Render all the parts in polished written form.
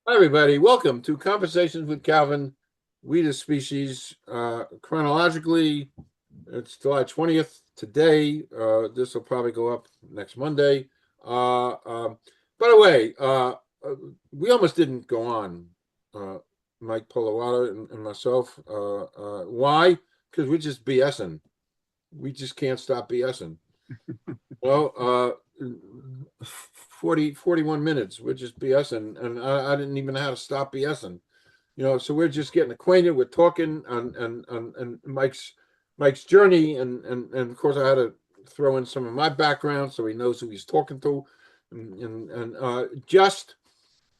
Hi, everybody. Welcome to Conversations with Calvin. We the species. Chronologically, it's July 20th today. This will probably go up next Monday. Uh, um, by the way, we almost didn't go on, uh, Mike Poliwada and myself. Why? Because we're just BSing. We just can't stop BSing. Well, 41 minutes. We're just BSing, and I didn't even know how to stop BSing. So we're just getting acquainted. We're talking and Mike's journey, and of course I had to throw in some of my background so he knows who he's talking to, and just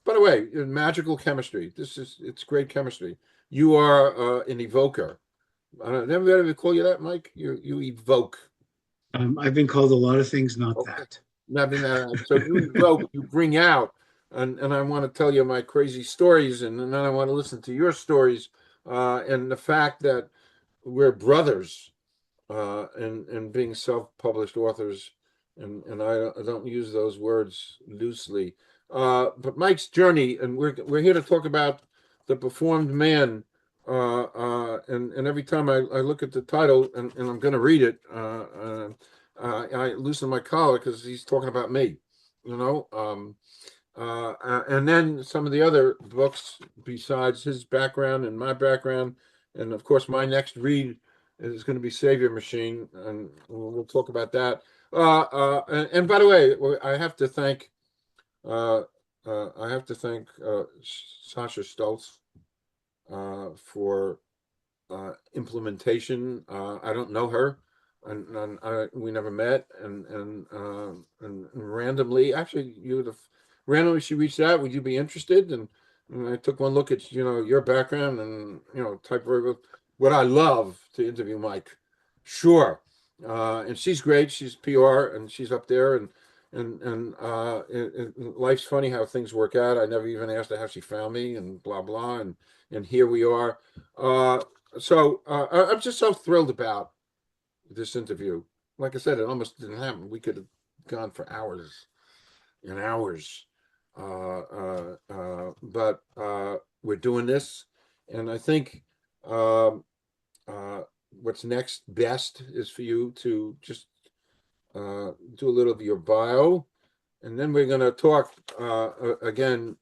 by the way, magical chemistry. It's great chemistry. You are an evoker. I don't never ever call you that, Mike. You evoke. I've been called a lot of things, not Okay. that. Nothing. So you evoke, you bring out, and I want to tell you my crazy stories, and then I want to listen to your stories, and the fact that we're brothers, and being self-published authors, and I don't use those words loosely. But Mike's journey, and we're here to talk about the performed man. And every time I look at the title, and I'm going to read it, I loosen my collar because he's talking about me, you know. And then some of the other books besides his background and my background, and of course my next read is going to be Savior Machine, and we'll talk about that. And by the way, uh, I have to thank Sasha Stoltz for implementation. I don't know her, and we never met, and randomly, actually, randomly she reached out. Would you be interested? And I took one look at your background, and type what I love to interview Mike. Sure, and she's great. She's PR, and she's up there, and life's funny how things work out. I never even asked her how she found me, and blah blah, and here we are. Uh, I'm just so thrilled about this interview. Like I said, it almost didn't happen. We could have gone for hours and hours, but we're doing this, and I think um, uh, what's next best is for you to just do a little of your bio, and then we're going to talk again.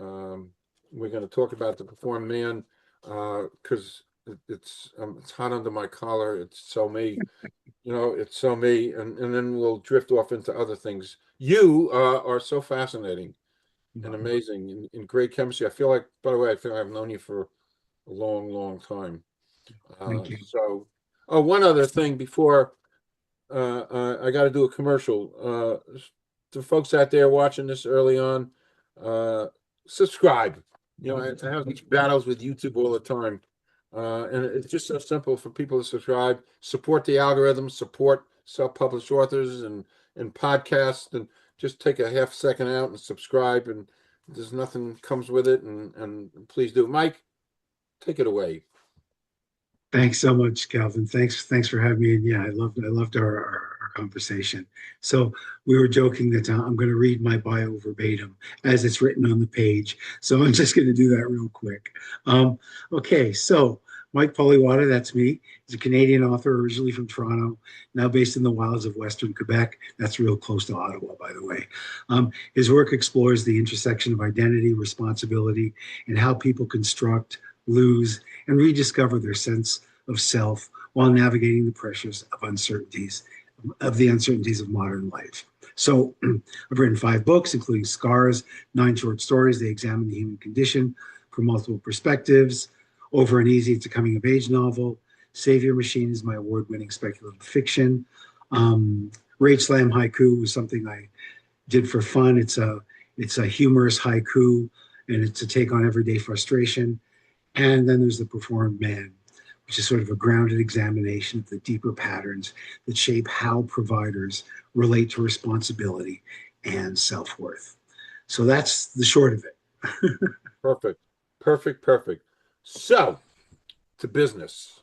Um, we're going to talk about the performed man because it's hot under my collar. It's so me, it's so me, and then we'll drift off into other things. You are so fascinating and Well, amazing in great chemistry. I feel like, by the way, I feel like I've known you for a long, long time. thank you. Oh, one other thing before I got to do a commercial. To folks out there watching this early on, uh, subscribe. I have these battles with YouTube all the time. And it's just so simple for people to subscribe, support the algorithm, support self-published authors and podcasts, and just take a half second out and subscribe. And there's nothing comes with it. And please do. Mike, take it away. Thanks so much, Calvin. Thanks for having me. And yeah, I loved our conversation. So we were joking that I'm going to read my bio verbatim as it's written on the page. So I'm just going to do that real quick. Okay, so Mike Poliwada, that's me. He's a Canadian author, originally from Toronto, now based in the wilds of Western Quebec. That's real close to Ottawa, by the way. His work explores the intersection of identity, responsibility, and how people construct, lose, and rediscover their sense of self while navigating the pressures of the uncertainties of modern life. So I've written 5 books, including Scars, 9 short stories. They examine the human condition from multiple perspectives. Over and Easy, it's a coming of age novel. Savior Machine is my award-winning speculative fiction. Rage Slam Haiku was something I did for fun. It's a humorous haiku, and it's a take on everyday frustration. And then there's The Performed Man, which is sort of a grounded examination of the deeper patterns that shape how providers relate to responsibility and self worth. So that's the short of it. Perfect. Perfect. Perfect. So, to business.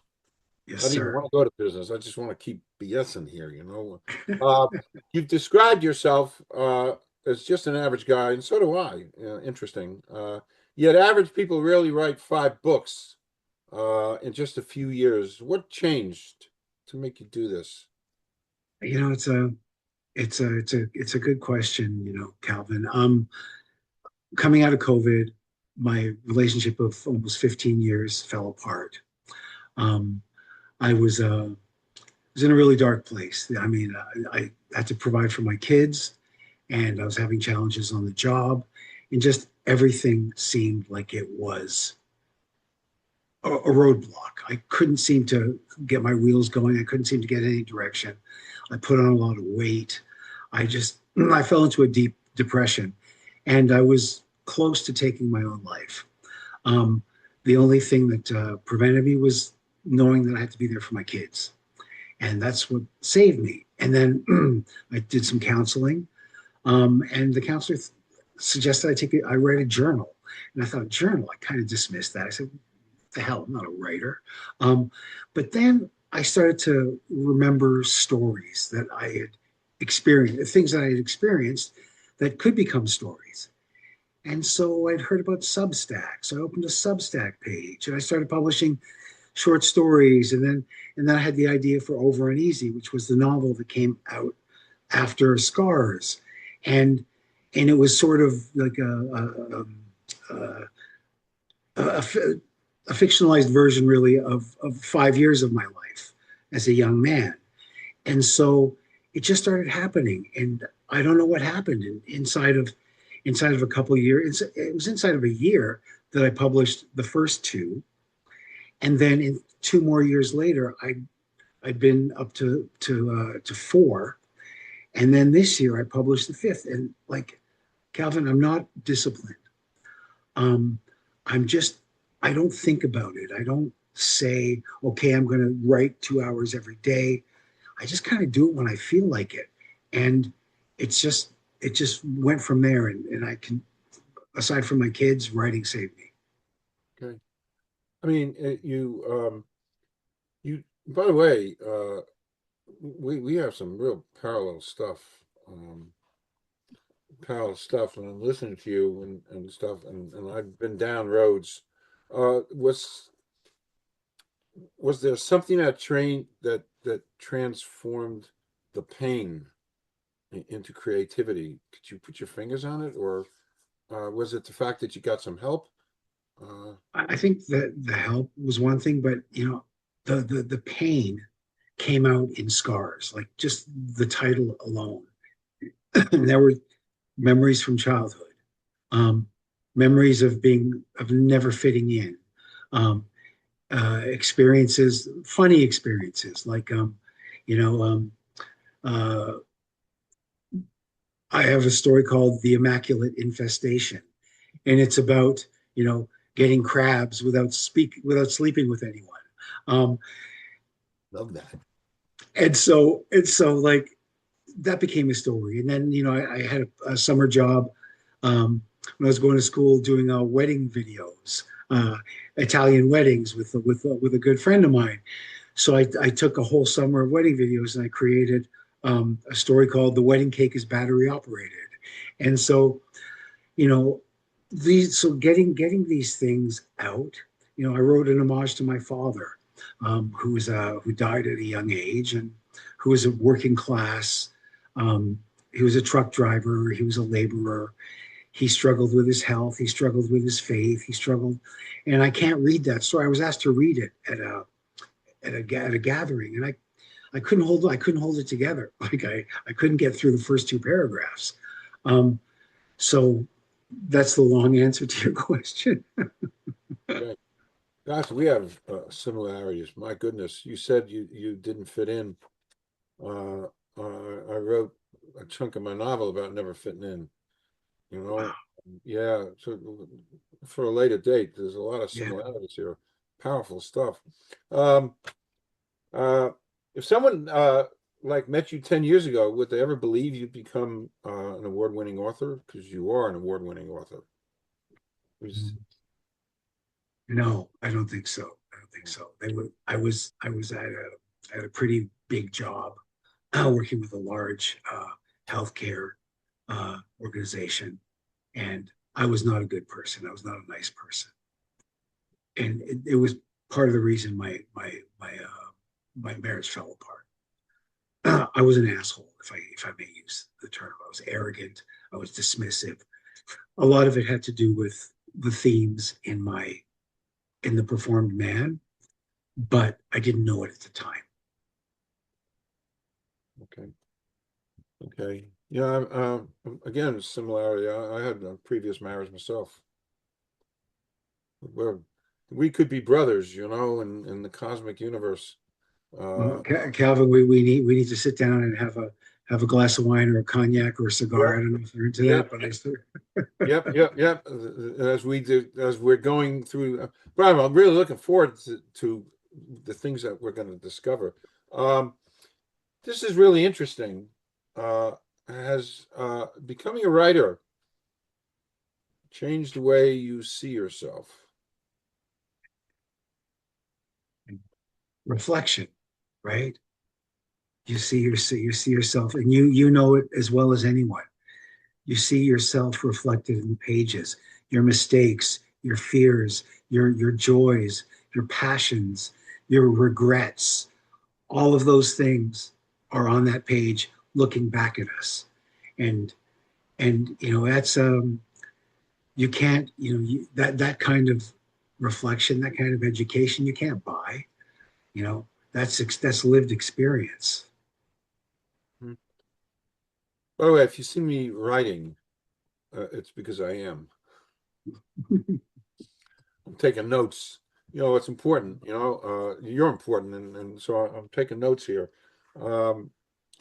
Yes, I don't even sir. want to go to business. I just want to keep BSing here. Uh, you've described yourself. as just an average guy, and so do I. Interesting. Yet average people rarely write 5 books in just a few years. What changed to make you do this? You know, it's a good question, Calvin. Coming out of COVID, my relationship of almost 15 years fell apart. Um, I was in a really dark place. I mean, I had to provide for my kids, and I was having challenges on the job, and just everything seemed like it was a roadblock. I couldn't seem to get my wheels going. I couldn't seem to get any direction. I put on a lot of weight. I fell into a deep depression, and I was close to taking my own life. Um, the only thing that prevented me was knowing that I had to be there for my kids, and that's what saved me. And then I did some counseling, and the counselor suggested I write a journal, and I thought journal. I kind of dismissed that. I said, "The hell, I'm not a writer." Um, but then I started to remember stories that I had experienced, things that I had experienced that could become stories. And so I'd heard about Substack. So I opened a Substack page and I started publishing short stories. And then I had the idea for Over Uneasy, which was the novel that came out after Scars. And and it was sort of like a a fictionalized version, really, of 5 years of my life as a young man. And so it just started happening, and I don't know what happened inside of a couple of years. It was inside of a year that I published the first two, and then in 2 more years later, I'd been up to four, and then this year I published the fifth. And like Calvin, I'm not disciplined. Um, I'm just, I don't think about it. I don't say, okay, I'm going to write 2 hours every day. I just kind of do it when I feel like it. And it just went from there. And I can, aside from my kids, writing saved me. Okay. I mean, you. By the way, we have some real parallel stuff, and I'm listening to you and stuff, and I've been down roads. Uh, was was there something that transformed the pain into creativity? Could you put your fingers on it, or was it the fact that you got some help? Uh, I think that the help was one thing, but the pain came out in Scars, like just the title alone. There were memories from childhood, um, memories of never fitting in, um, experiences, funny experiences, like you know, uh, I have a story called "The Immaculate Infestation," and it's about getting crabs without sleeping with anyone. Um, love that. and so like that became a story. And then I had a summer job when I was going to school doing wedding videos, Italian weddings with a good friend of mine. So I took a whole summer of wedding videos and I created a story called "The Wedding Cake is Battery Operated." And so you know getting these things out. I wrote an homage to my father, who died at a young age, and who was a working class. He was a truck driver. He was a laborer. He struggled with his health. He struggled with his faith. He struggled, and I can't read that story. I was asked to read it at a gathering, and I couldn't hold it together. Like I couldn't get through the first two paragraphs. Um, so that's the long answer to your question. Okay. Gosh, we have similarities. My goodness, you said you didn't fit in. Uh, I wrote a chunk of my novel about never fitting in. You know, yeah. So for a later date, there's a lot of Yeah. similarities here. Powerful stuff. Um, uh, if someone like met you 10 years ago, would they ever believe you'd become an award-winning author? Because you are an award-winning author. It was- No, I don't think so. I don't think so. I was at a pretty big job, working with a large healthcare organization, and I was not a good person. I was not a nice person, and it was part of the reason my marriage fell apart. I was an asshole, if I may use the term. I was arrogant. I was dismissive. A lot of it had to do with the themes in the performed man, but I didn't know it at the time. Okay. Okay. Yeah. Again, similarity. I had a previous marriage myself. Where we could be brothers, in the cosmic universe. Well, Uh, Calvin, we need to sit down and have a glass of wine or a cognac or a cigar. I yep. don't know if you're into that, Yep. but I still. Yep. As we're going through, but I'm really looking forward to the things that we're going to discover. Um, this is really interesting. Has becoming a writer changed the way you see yourself? Reflection, right? You see yourself, and you know it as well as anyone. You see yourself reflected in the pages, your mistakes, your fears, your joys, your passions, your regrets. All of those things are on that page looking back at us. And that's you can't, that kind of reflection, that kind of education you can't buy. That's lived experience. Hmm. By the way, if you see me writing, it's because I am. I'm taking notes. It's important. You're important, and so I'm taking notes here. Um,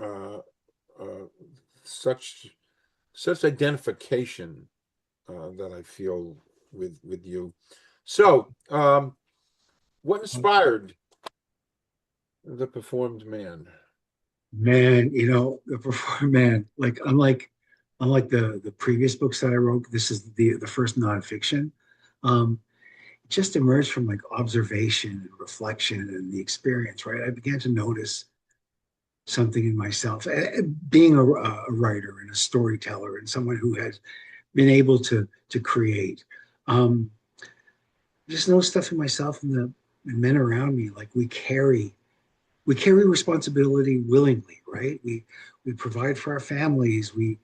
uh, uh, such such identification that I feel with you. So, what inspired the performed man? Man, the perform man, like unlike the previous books that I wrote, this is the first nonfiction. It just emerged from like observation and reflection and the experience, right? I began to notice something in myself. Being a writer and a storyteller and someone who has been able to create, um, just know stuff in myself and the men around me. Like we carry responsibility willingly, right? We provide for our families, we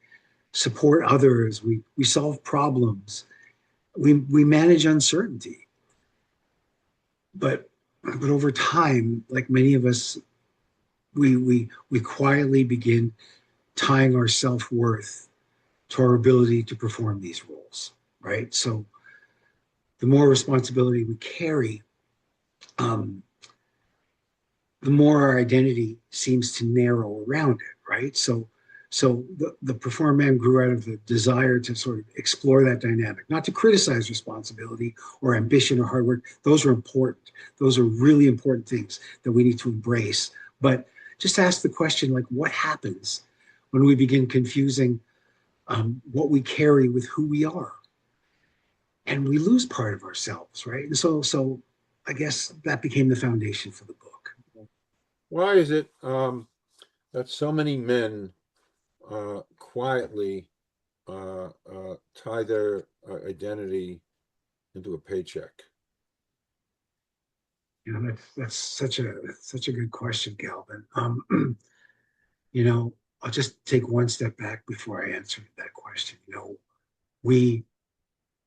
support others, we solve problems, we manage uncertainty. But over time, like many of us, we quietly begin tying our self-worth to our ability to perform these roles, right? So the more responsibility we carry, um, the more our identity seems to narrow around it, right? So the perform man grew out of the desire to sort of explore that dynamic, not to criticize responsibility or ambition or hard work. Those are important. Those are really important things that we need to embrace. But just ask the question, like, what happens when we begin confusing what we carry with who we are, and we lose part of ourselves, right? And so I guess that became the foundation for the book. Why is it that so many men quietly tie their identity into a paycheck? That's such a good question, Galvin. You know, I'll just take one step back before I answer that question. We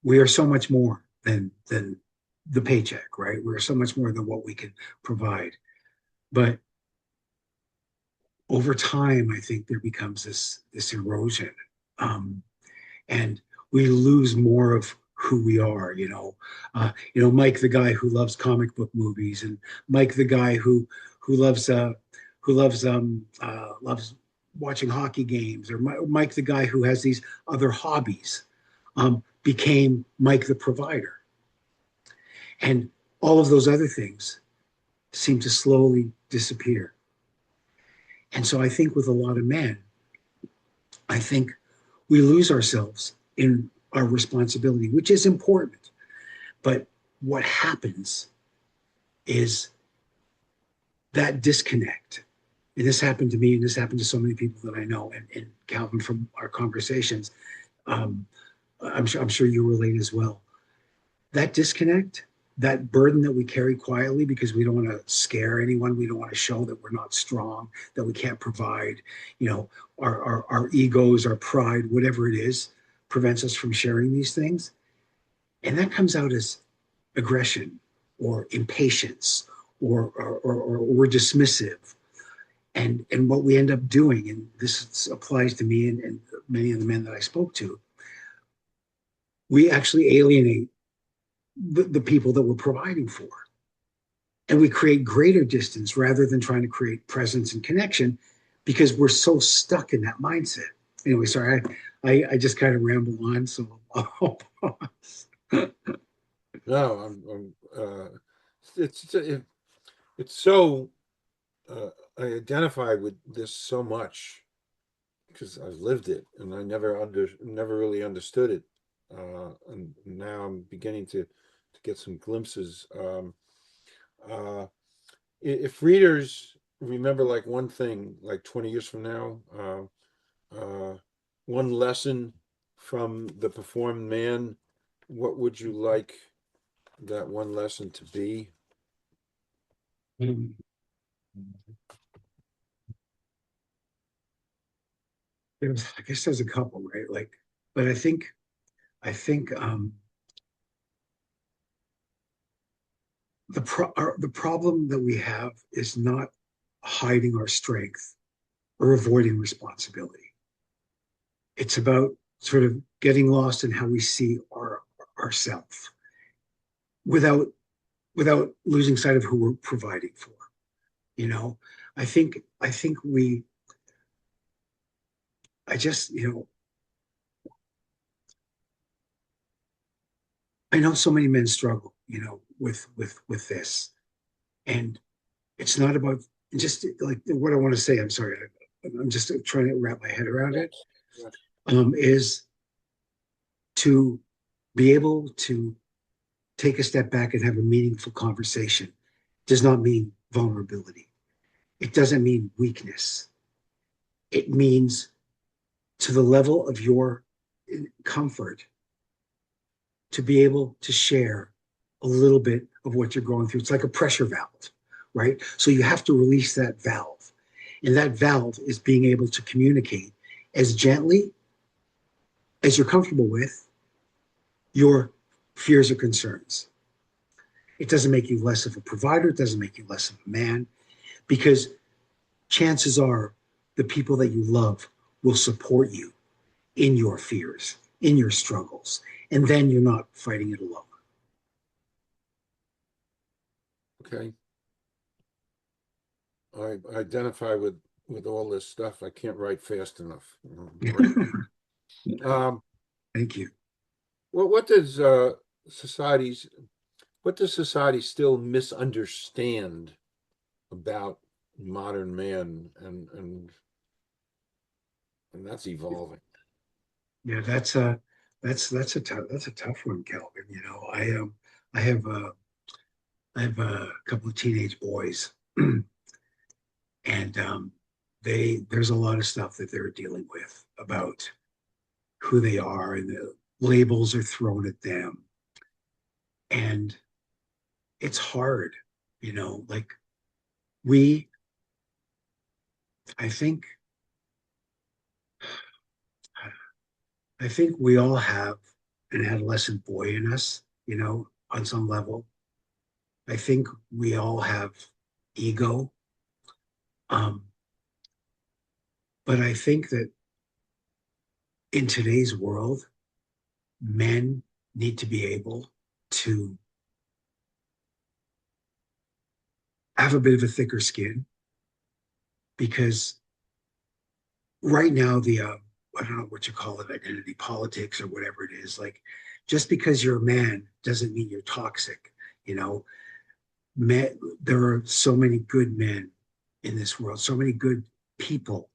we are so much more than the paycheck, right? We're so much more than what we can provide. But over time, I think there becomes this erosion, um, and we lose more of who we are. Mike, the guy who loves comic book movies, and Mike, the guy who loves loves watching hockey games, or Mike, the guy who has these other hobbies, became Mike, the provider, and all of those other things seem to slowly disappear. And so I think with a lot of men, I think we lose ourselves in our responsibility, which is important. But what happens is that disconnect. and this happened to me, and this happened to so many people that I know, and Calvin, from our conversations, um, I'm sure you relate as well. That disconnect, that burden that we carry quietly because we don't want to scare anyone, we don't want to show that we're not strong, that we can't provide, you know, our egos, our pride, whatever it is, prevents us from sharing these things. And that comes out as aggression or impatience or we're dismissive. And what we end up doing, and this applies to me and many of the men that I spoke to, we actually alienate the people that we're providing for. And we create greater distance rather than trying to create presence and connection because we're so stuck in that mindset. Anyway, sorry, I just kind of ramble on, so I'll pause. No, it's it's so I identify with this so much because I've lived it and I never really understood it, and now I'm beginning to get some glimpses. Uh, if readers remember like one thing, like 20 years from now, one lesson from the performed man, what would you like that one lesson to be? I guess there's a couple, right? Like, but I think the problem that we have is not hiding our strength or avoiding responsibility. It's about sort of getting lost in how we see ourselves without without losing sight of who we're providing for. You know, I think we I just, I know so many men struggle, with this. And it's not about just like what I want to say. I'm sorry. I'm just trying to wrap my head around it. Yes. Yes. Is to be able to take a step back and have a meaningful conversation does not mean vulnerability. It doesn't mean weakness. It means to the level of your comfort to be able to share a little bit of what you're going through. It's like a pressure valve, right? So you have to release that valve. And that valve is being able to communicate as gently as you're comfortable with your fears or concerns. It doesn't make you less of a provider. It doesn't make you less of a man, because chances are the people that you love will support you in your fears, in your struggles, and then you're not fighting it alone. Okay. I identify with all this stuff. I can't write fast enough. Um, Thank you. what does societies what does society still misunderstand about modern man, and that's evolving. Yeah, that's a tough one, Calvin. I have I have a couple of teenage boys, and there's a lot of stuff that they're dealing with about who they are, and the labels are thrown at them, and it's hard, like we, I think, I think we all have an adolescent boy in us, on some level. I think we all have ego. Um, but I think that in today's world, men need to be able to have a bit of a thicker skin, because right now I don't know what you call it, identity politics or whatever it is, like, just because you're a man doesn't mean you're toxic. You know, men, there are so many good men in this world, so many good people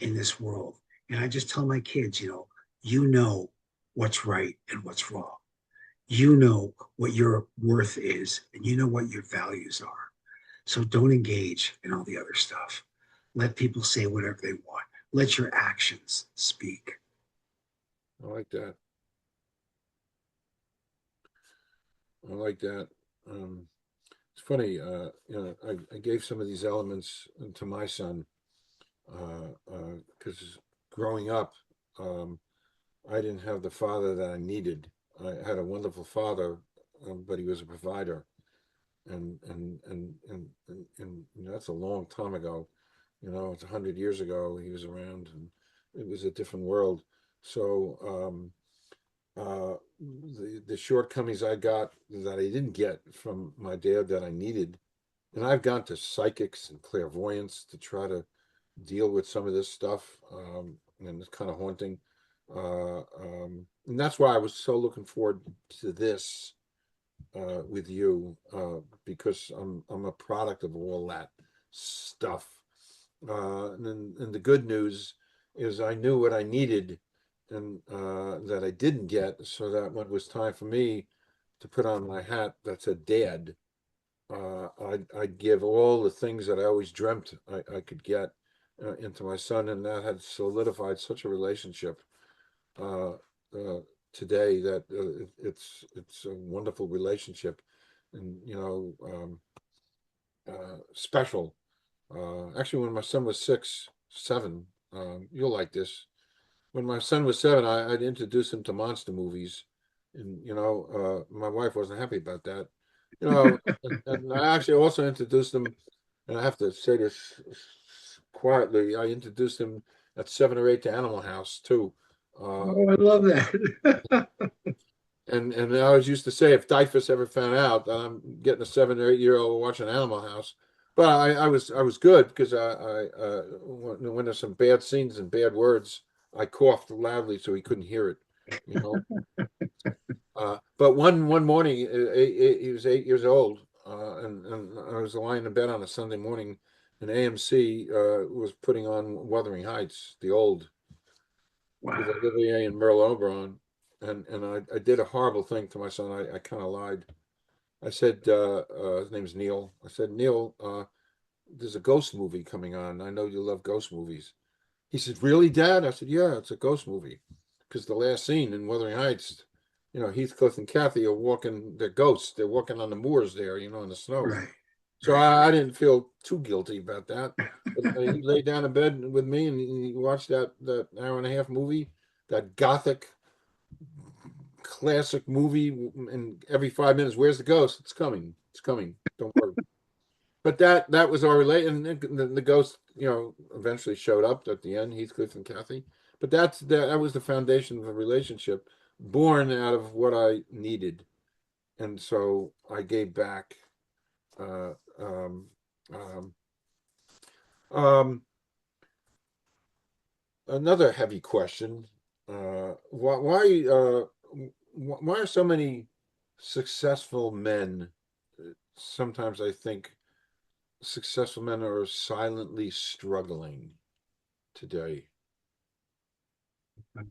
in this world. And I just tell my kids, you know what's right and what's wrong. You know what your worth is, and you know what your values are. So don't engage in all the other stuff. Let people say whatever they want. Let your actions speak. I like that. I like that. It's funny, I gave some of these elements to my son because growing up, um, I didn't have the father that I needed. I had a wonderful father, but he was a provider, and that's a long time ago. It's 100 years ago. He was around, and it was a different world. So the shortcomings I got that I didn't get from my dad that I needed, and I've gone to psychics and clairvoyants to try to deal with some of this stuff, and it's kind of haunting. And that's why I was so looking forward to this with you because I'm a product of all that stuff. And the good news is I knew what I needed and that I didn't get, so that when it was time for me to put on my hat that said dad, I'd give all the things that I always dreamt I could get into my son, and that had solidified such a relationship uh, today that it's a wonderful relationship, and special. Actually, when my son was 7, you'll like this. When my son was 7, I'd introduce him to monster movies, and my wife wasn't happy about that. And I actually also introduced him, and I have to say this quietly. I introduced him at 7 or 8 to Animal House too. Oh, I love that. And I always used to say, if Dyfus ever found out that I'm getting a 7 or 8 year old watching Animal House, but I was good because when there's some bad scenes and bad words, I coughed loudly so he couldn't hear it. You know. But one morning, he was 8 years old, and I was lying in bed on a Sunday morning, and AMC was putting on Wuthering Heights, the old with Wow. Olivier and Merle Oberon, and I did a horrible thing to my son. I kind of lied. I said his name's Neil. I said, Neil, there's a ghost movie coming on. I know you love ghost movies. He said, really, Dad? I said, yeah, it's a ghost movie. Because the last scene in Wuthering Heights, Heathcliff and Kathy are walking, they're ghosts. They're walking on the moors there, in the snow. Right. So Right. I didn't feel too guilty about that. But he lay down in bed with me and he watched that hour and a half movie, that gothic classic movie. And every 5 minutes, where's the ghost? It's coming. It's coming. Don't worry. But that was our relate, and the ghost, eventually showed up at the end, Heathcliff and Kathy. But that was the foundation of the relationship, born out of what I needed, and so I gave back. Uh, um, um, um, Another heavy question: why are so many successful men? Sometimes I think successful men are silently struggling today. I'm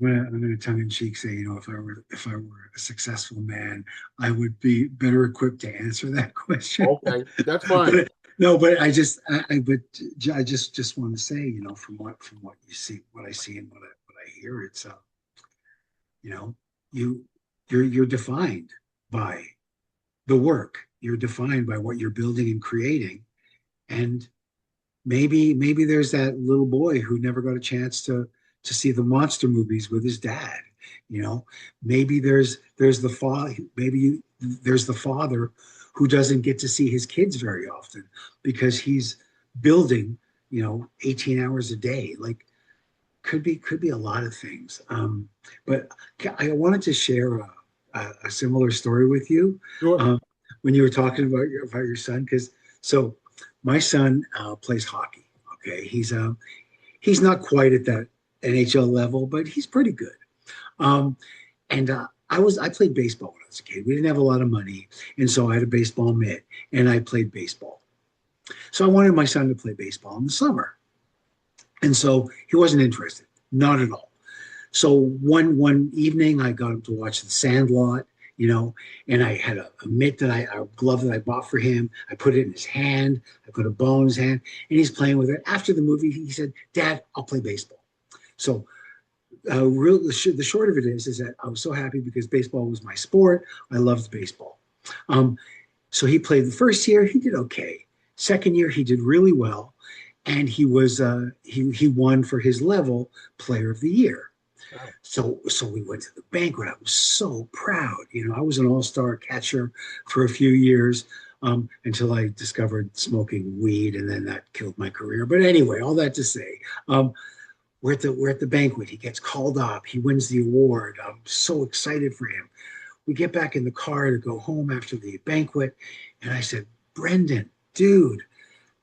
going to tongue in cheek say, if I were a successful man, I would be better equipped to answer that question. Okay, that's fine. But no, but I just want to say, from what you see, what I see and what I hear, it's you know, you you're defined by the work. You're defined by what you're building and creating, and maybe there's that little boy who never got a chance to see the monster movies with his dad. You know, maybe there's the father. There's the father who doesn't get to see his kids very often because he's building, 18 hours a day. Like could be a lot of things. But I wanted to share a similar story with you Sure. um, when you were talking about your son, because so my son plays hockey. Okay, he's not quite at that NHL level, but he's pretty good. Um, and I played baseball when I was a kid. We didn't have a lot of money, and so I had a baseball mitt, and I played baseball. So I wanted my son to play baseball in the summer, and so he wasn't interested, not at all. So one evening, I got him to watch The Sandlot, you know, and I had a mitt a glove that I bought for him. I put it in his hand. I put a ball in his hand, and he's playing with it. After the movie, he said, "Dad, I'll play baseball." So, the short of it is that I was so happy because baseball was my sport. I loved baseball. Um, so he played the first year. He did okay. Second year, he did really well, and he won for his level Player of the Year. Oh, So we went to the banquet. I was so proud. You know, I was an all-star catcher for a few years until I discovered smoking weed, and then that killed my career. But anyway, all that to say, um, we're at the banquet. He gets called up. He wins the award. I'm so excited for him. We get back in the car to go home after the banquet, and I said, "Brendan, dude,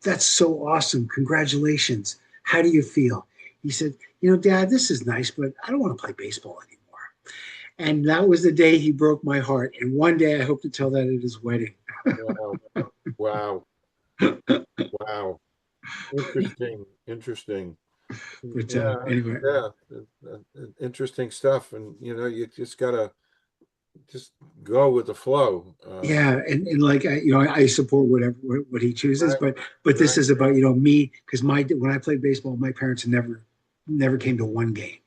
that's so awesome. Congratulations. How do you feel?" He said, "You know, Dad, this is nice, but I don't want to play baseball anymore." And that was the day he broke my heart. And one day I hope to tell that at his wedding. wow, wow, wow. Interesting, interesting. But Yeah, anyway, yeah, interesting stuff. And you just gotta just go with the flow. yeah, and like I support whatever what he chooses, Right, but this right. is about me because my when I played baseball, my parents never came to one game.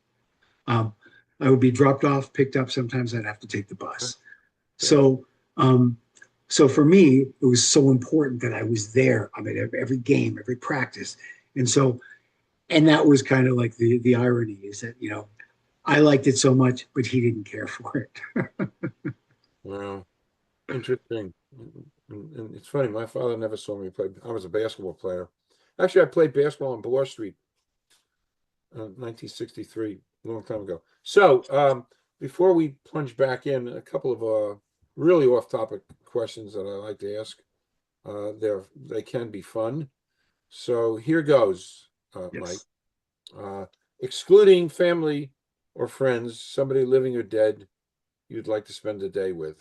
Um, I would be dropped off, picked up. Sometimes I'd have to take the Right. bus. Yeah, So, um, so for me, it was so important that I was there. I mean, every game, every practice, and so, and that was kind of like the irony is that I liked it so much, but he didn't care for it. wow, interesting. And it's funny. My father never saw me play. I was a basketball player. Actually, I played basketball on Bloor Street, 1963, a long time ago. So, before we plunge back in, a couple of really off-topic questions that I like to ask. They can be fun. So here goes, Mike. Yes. Uh, Excluding family or friends, somebody living or dead you'd like to spend a day with.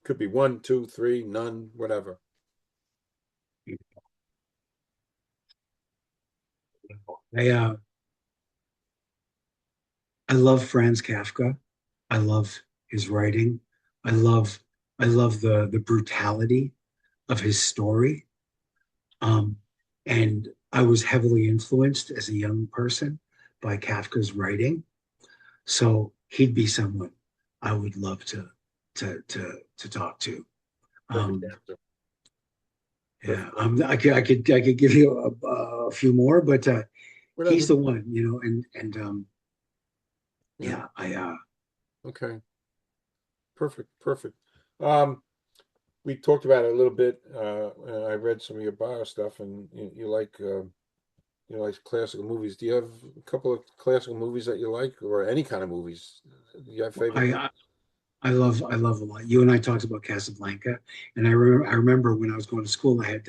Could be one, two, three, none, whatever. I uh, I love Franz Kafka. I love his writing. I love I love the brutality of his story. Um, and I was heavily influenced as a young person by Kafka's writing. So he'd be someone I would love to talk to. Perfect Um, answer. yeah, Perfect answer. I could give you a few more, but he's Whatever. the one, and Yeah. yeah, I Okay. Perfect. Perfect. Um, we talked about it a little bit. And I read some of your bio stuff, and you like classical movies. Do you have a couple of classical movies that you like, or any kind of movies? Do you have favorite movies? I I love a lot. You and I talked about Casablanca, and I remember when I was going to school, I had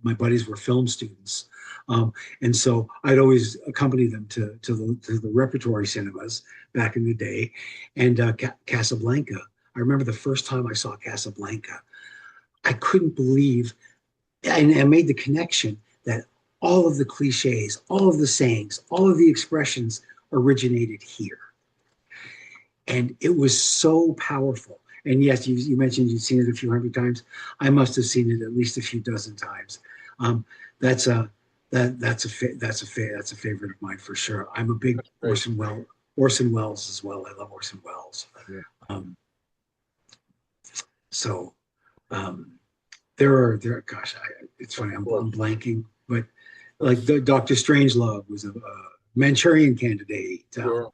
my buddies were film students, and so I'd always accompany them to the repertory cinemas back in the day, and Casablanca. I remember the first time I saw Casablanca, I couldn't believe, and I made the connection that all of the cliches, all of the sayings, all of the expressions originated here, and it was so powerful. And yes, you mentioned you've seen it a few hundred times. I must have seen it at least a few dozen times. Um, that's a that's a favorite of mine for sure. I'm a big That's great. Orson Welles as well. I love Orson Welles. Yeah. Um, so um, there. Gosh, it's Of funny. I'm course. blanking, but like That's the Doctor Strangelove was a Manchurian Candidate. sure.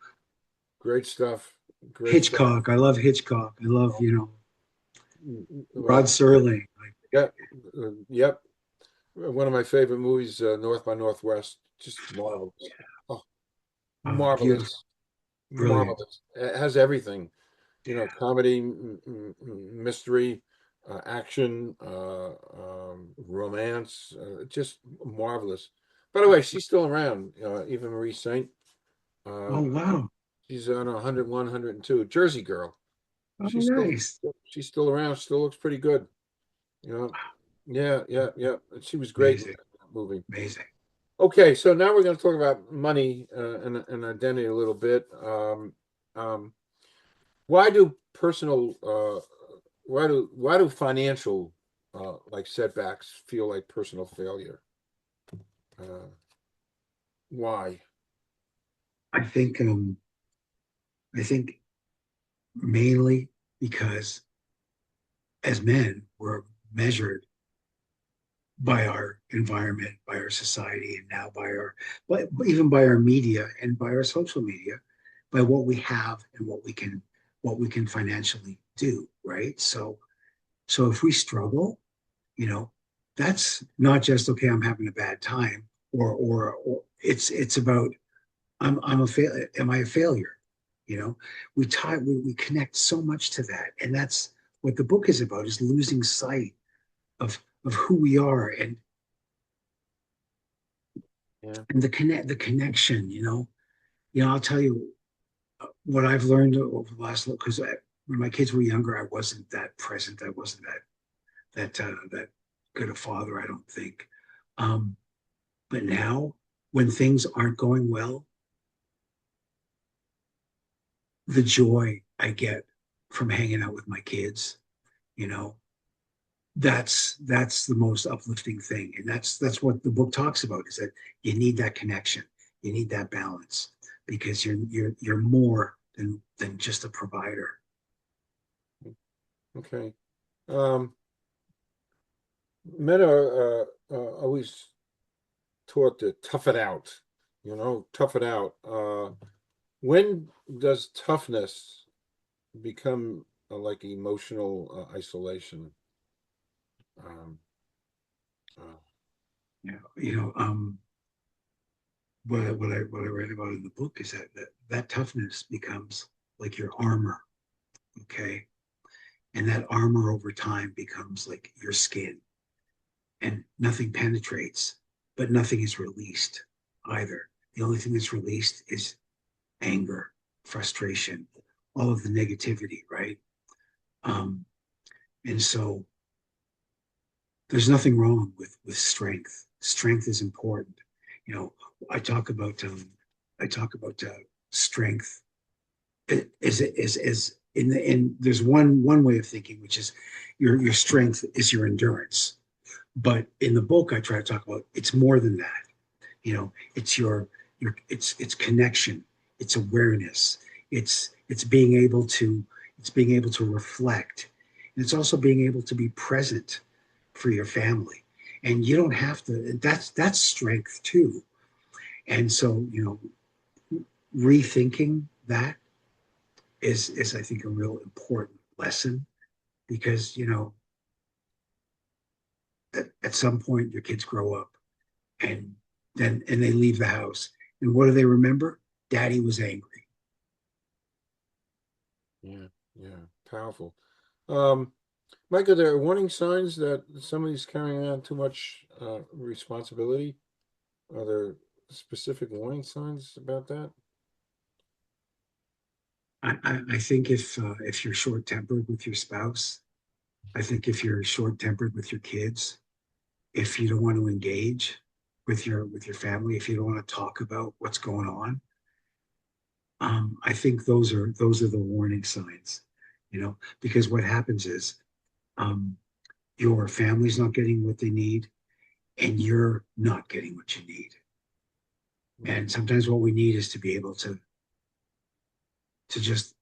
Great stuff. Great stuff. Hitchcock. I love Hitchcock. I love Rod Well, Serling. Like, yeah. Yep. One of my favorite movies, North by Northwest. Just marvelous. Oh, beautiful, marvelous. brilliant. Marvelous. It has everything. Comedy, mystery, action, romance, just marvelous. By the way, she's still around, Eva Marie Saint. Oh Uh, wow. she's on 101, 102, Jersey Girl. Oh She's still nice. she's still around, still looks pretty good. You know, yeah, yeah, yeah. She was great in Amazing. that movie. Amazing. Okay, so now we're going to talk about money and identity a little bit. Um, why do personal why do financial like setbacks feel like personal failure? Uh, why? I think I think mainly because as men we're measured by our environment, by our society, and now by our, but even by our media and by our social media, by what we have and what we can financially do, right? So if we struggle, you know, that's not just okay. I'm having a bad time, or it's about I'm a fail. Am I a failure? You know, we connect so much to that, and that's what the book is about: is losing sight of who we are Yeah. and the connection. I'll tell you what I've learned over the last because when my kids were younger, I wasn't that present. I wasn't that good a father. I don't think. Um, but now, when things aren't going well, the joy I get from hanging out with my kids, you know, that's the most uplifting thing, and that's what the book talks about: is that you need that connection, you need that balance, because you're more than just a provider. Okay. Um, Men are always taught to tough it out, tough it out. When does toughness become like emotional isolation? Um, uh, What I read about in the book is that toughness becomes like your armor, okay, and that armor over time becomes like your skin, and nothing penetrates, but nothing is released either. The only thing that's released is anger, frustration, all of the negativity, right? Um, and so there's nothing wrong with strength. Strength is important. You know, I talk about strength is in there's one way of thinking, which is your strength is your endurance. But in the book, I try to talk about it's more than that. It's your it's connection, it's awareness, it's being able to reflect, and it's also being able to be present for your family. And you don't have to. That's strength too. And so rethinking that is I think a real important lesson, because at some point your kids grow up, and they leave the house, and what do they remember? Daddy was angry. yeah, yeah, powerful. Um, Mike, are there warning signs that somebody's carrying on too much responsibility? Are there specific warning signs about that? I think if you're short tempered with your spouse, I think if you're short tempered with your kids, if you don't want to engage with your family, if you don't want to talk about what's going on, I think those are the warning signs. Because what happens is um, your family's not getting what they need, and you're not getting what you need. Mm. And sometimes what we need is to be able to just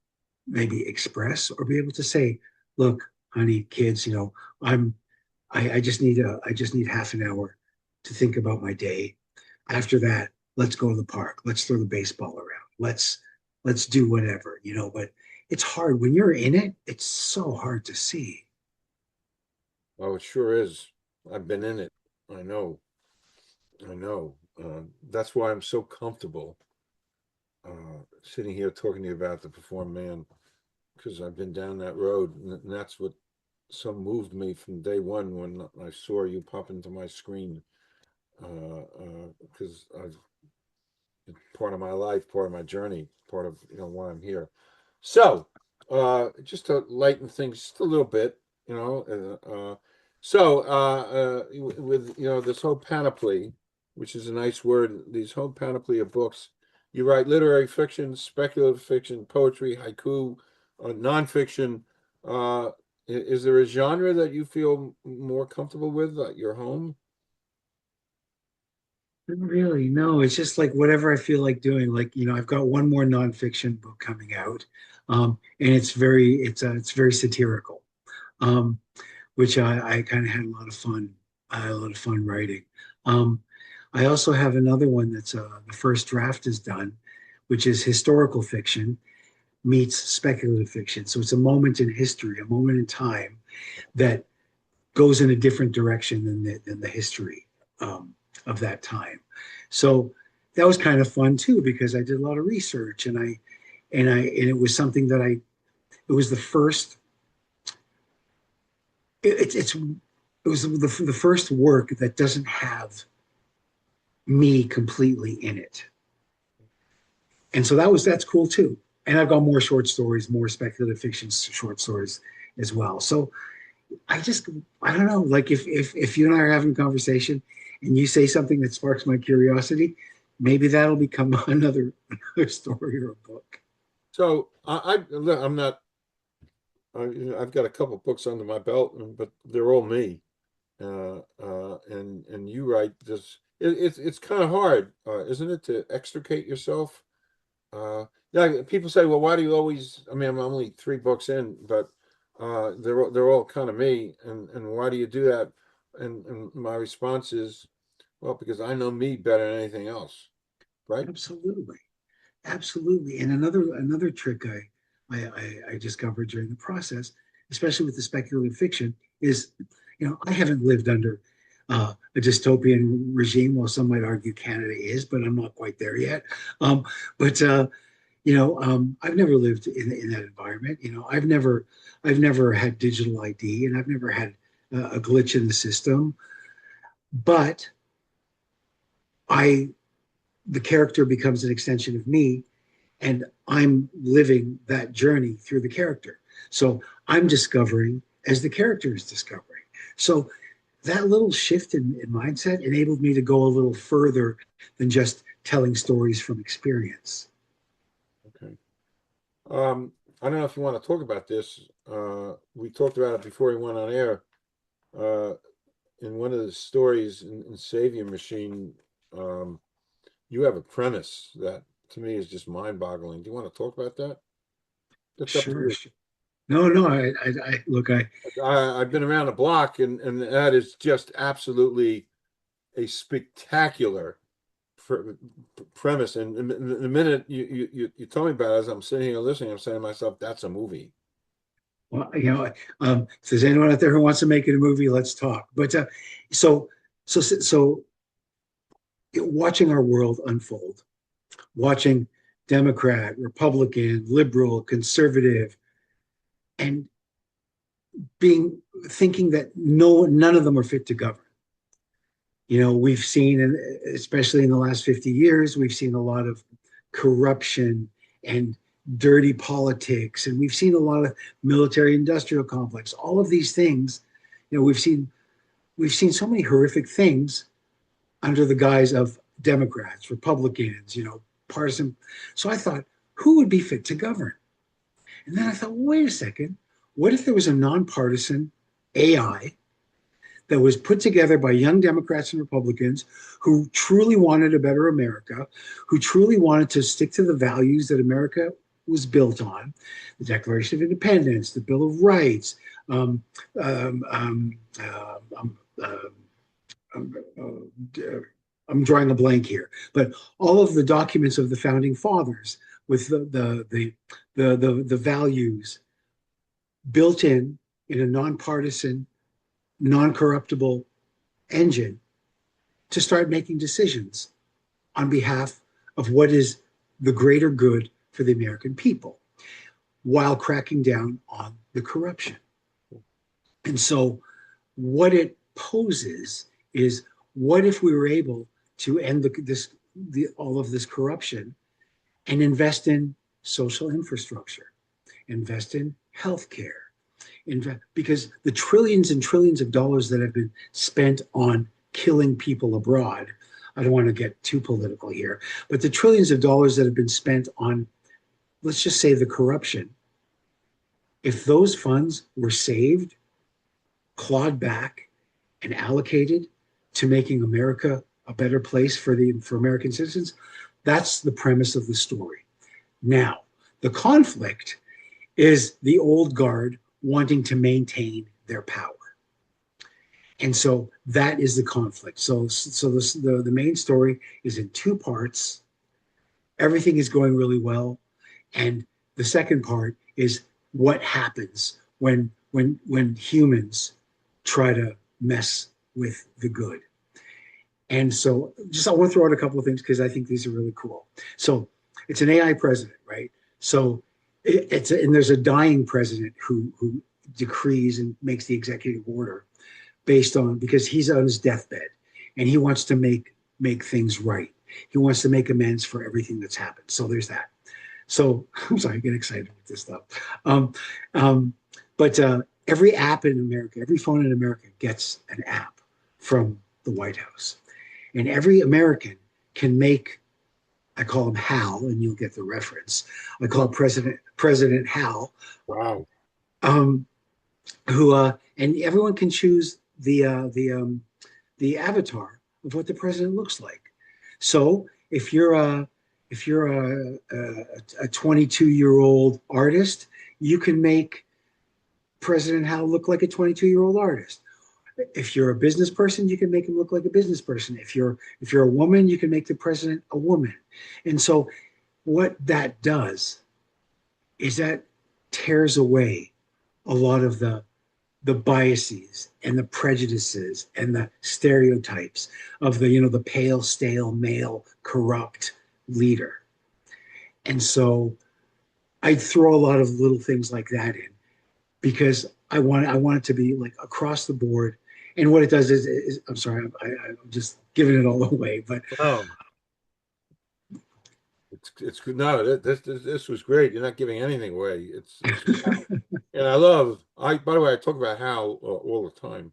maybe express, or be able to say, look, honey, kids, i'm I just need half an hour to think about my day. After that, let's go to the park, let's throw the baseball around, let's do whatever. But it's hard when you're in it. It's so hard to see. Oh, it sure is. I've been in it. I know. I know. That's why I'm so comfortable sitting here talking to you about the perform man, because I've been down that road, and that's what so moved me from day one when I saw you pop into my screen. Because I've part of my life, part of my journey, part of why I'm here. So, just to lighten things just a little bit, you know, with this whole panoply, which is a nice word, these whole panoply of books. You write literary fiction, speculative fiction, poetry, haiku, nonfiction. Is there a genre that you feel more comfortable with at your home? Not really, no. It's just like whatever I feel like doing. Like, I've got one more nonfiction book coming out, and it's very satirical, um, which I kind of had a lot of fun. I had a lot of fun writing. Um, I also have another one that's the first draft is done, which is historical fiction meets speculative fiction. So it's a moment in history, a moment in time that goes in a different direction than the history of that time. So that was kind of fun too because I did a lot of research and it was something that it was the first it was the first work that doesn't have me completely in it, and so that's cool too. And I've got more short stories, more speculative fiction short stories as well. So I just, I don't know. Like if you and I are having a conversation and you say something that sparks my curiosity, maybe that'll become another story or a book. So I'm not. I've got a couple books under my belt, but they're all me. And you write this. It's kind of hard, isn't it, to extricate yourself? Yeah, people say, well, why do you always? I mean, I'm only 3 books in, but they're all kind of me, and why do you do that? And my response is, well, because I know me better than anything else, right? Absolutely, absolutely. And another trick I discovered during the process, especially with the speculative fiction, is I haven't lived under a dystopian regime. Well, some might argue Canada is, but I'm not quite there yet. But I've never lived in that environment. I've never had digital ID, and I've never had a glitch in the system. But I, the character becomes an extension of me, and I'm living that journey through the character. So I'm discovering as the character is discovering. So that little shift in mindset enabled me to go a little further than just telling stories from experience. Okay. I don't know if you want to talk about this. We talked about it before we went on air. Uh, in one of the stories in Savior Machine, um, you have a premise that to me is just mind-boggling. Do you want to talk about that? It's up to Sure, you. sure. No, no. I look. I've been around the block, and that is just absolutely a spectacular pr- premise. And the minute you told me about it, as I'm sitting here listening, I'm saying to myself, "That's a movie." Well, if there's anyone out there who wants to make it a movie, let's talk. But so, so watching our world unfold, watching Democrat, Republican, liberal, conservative, and being thinking that none of them are fit to govern. We've seen, and especially in the last 50 years, we've seen a lot of corruption and dirty politics, and we've seen a lot of military industrial complex. All of these things, we've seen so many horrific things under the guise of Democrats, Republicans, partisan. So I thought, who would be fit to govern? And then I thought, well, wait a second. What if there was a nonpartisan AI that was put together by young Democrats and Republicans who truly wanted a better America, who truly wanted to stick to the values that America was built on, the Declaration of Independence, the Bill of Rights, um, um, um, um, I'm drawing a blank here, but all of the documents of the founding fathers with the values built in a nonpartisan, non-corruptible engine to start making decisions on behalf of what is the greater good for the American people while cracking down on the corruption. And so, what it poses is what if we were able to end all of this corruption and invest in social infrastructure, invest in healthcare, because the trillions and trillions of dollars that have been spent on killing people abroad, I don't want to get too political here, but the trillions of dollars that have been spent on, let's just say, the corruption, If those funds were saved, clawed back, and allocated to making America a better place for American citizens, that's the premise of the story. Now, the conflict is the old guard wanting to maintain their power. And so that is the conflict. The main story is in two parts. Everything is going really well. And the second part is what happens when humans try to mess with the good. And so just I want to throw out a couple of things because I think these are really cool. So it's an AI president, right? So and there's a dying president who decrees and makes the executive order based on because he's on his deathbed and he wants to make things right. He wants to make amends for everything that's happened. So there's that. So I'm sorry, I get excited with this stuff. Um, um, but every app in America, every phone in America gets an app from the White House. And every American can make, I call him Hal, and you'll get the reference. I call President Hal. Wow. Um, and everyone can choose the avatar of what the president looks like. So if you're a 22-year-old artist, you can make President Hal look like a 22-year-old artist. If you're a business person, you can make him look like a business person. If you're a woman, you can make the president a woman. And so what that does is that tears away a lot of the biases and the prejudices and the stereotypes of the pale, stale, male, corrupt leader. And so I throw a lot of little things like that in because I want it to be like across the board. And what it does is I'm sorry, I'm just giving it all away, but Oh, it's good. No, this was great. You're not giving anything away. It's and I by the way, I talk about Hal all the time.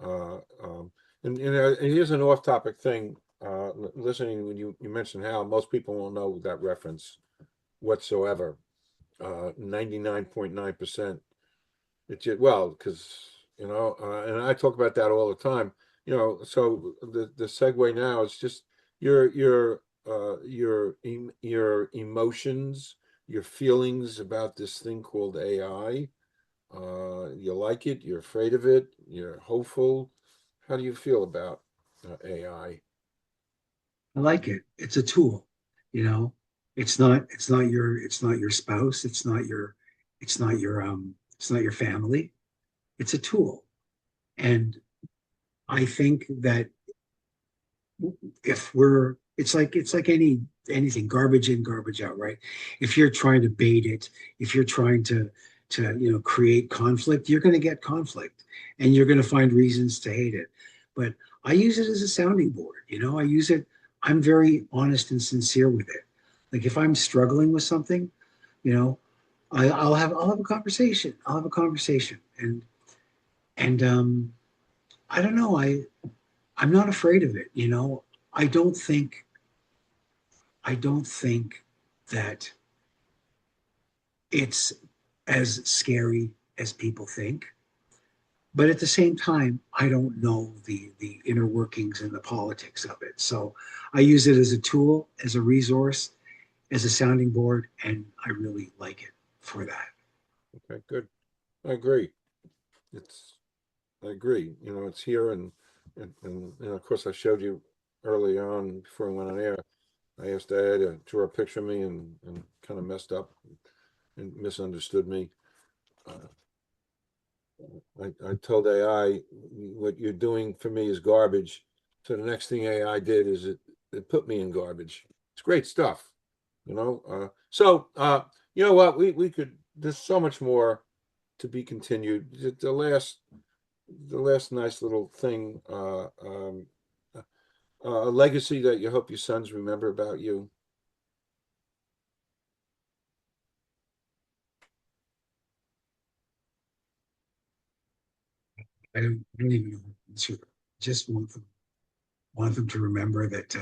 Uh, um, and here's an off-topic thing. Listening when you mentioned Hal, most people won't know that reference whatsoever. 99.9%. It's just, well, because and I talk about that all the time. So the segue now is just your emotions, your feelings about this thing called AI. You like it? You're afraid of it? You're hopeful? How do you feel about AI? I like it. It's a tool, you know. It's not your spouse, it's not your family. It's a tool. And I think that if we're it's like anything, garbage in, garbage out, right? If you're trying to bait it, if you're trying to create conflict, you're going to get conflict and you're going to find reasons to hate it. But I use it as a sounding board. I use it. I'm very honest and sincere with it. Like if I'm struggling with something, you know I'll have a conversation. I'll have a conversation. And I don't know. I'm not afraid of it. I don't think I don't think that it's as scary as people think. But at the same time, I don't know the inner workings and the politics of it. So I use it as a tool, as a resource, as a sounding board, and I really like it for that. Okay, good. I agree. It's I agree. It's here and of course I showed you early on before I went on air. I asked Dad to draw a picture of me and kind of messed up and misunderstood me. Uh, I told AI what you're doing for me is garbage. So the next thing AI did is it put me in garbage. It's great stuff, you know. You know what? We could. There's so much more to be continued. The last nice little thing. A legacy that you hope your sons remember about you. I don't even know. Sure. Just want them to remember that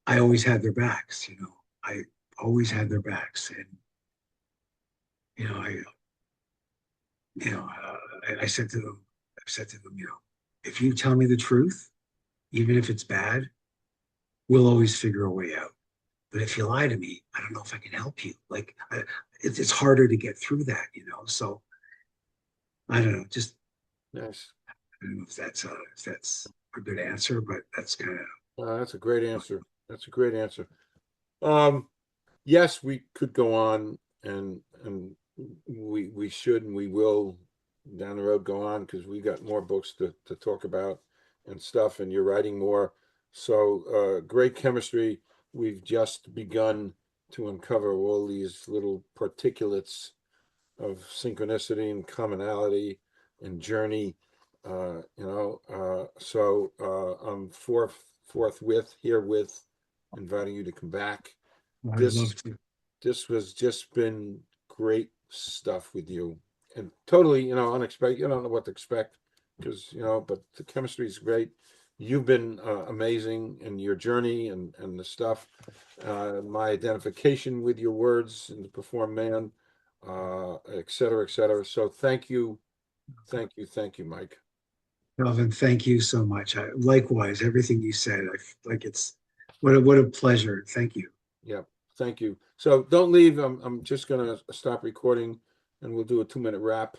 I always had their backs. I always had their backs, you know, I said to them, if you tell me the truth, even if it's bad, we'll always figure a way out. But if you lie to me, I don't know if I can help you. Like, it's harder to get through that, So I don't know. Just Nice. I don't know if that's a good answer, but that's kind of That's a great answer. That's a great answer. Um, yes, we could go on, and we should and we will down the road go on, because we got more books to talk about and stuff, and you're writing more. So great chemistry. We've just begun to uncover all these little particulates of synchronicity and commonality and journey. I'm forthwith herewith inviting you to come back. I'd This love to. this was just been great stuff with you, and totally, unexpected. You don't know what to expect, because but the chemistry is great. You've been amazing in your journey and the stuff. My identification with your words in the Perform Man, et cetera, et cetera. So thank you, thank you, thank you, Mike. Calvin, thank you so much. Likewise, everything you said, like it's what a pleasure. Thank you. Yeah, thank you. So don't leave. I'm just gonna stop recording, and we'll do a 2-minute wrap.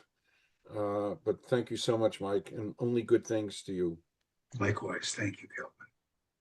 But thank you so much, Mike, and only good things to you. Likewise, thank you, Cal.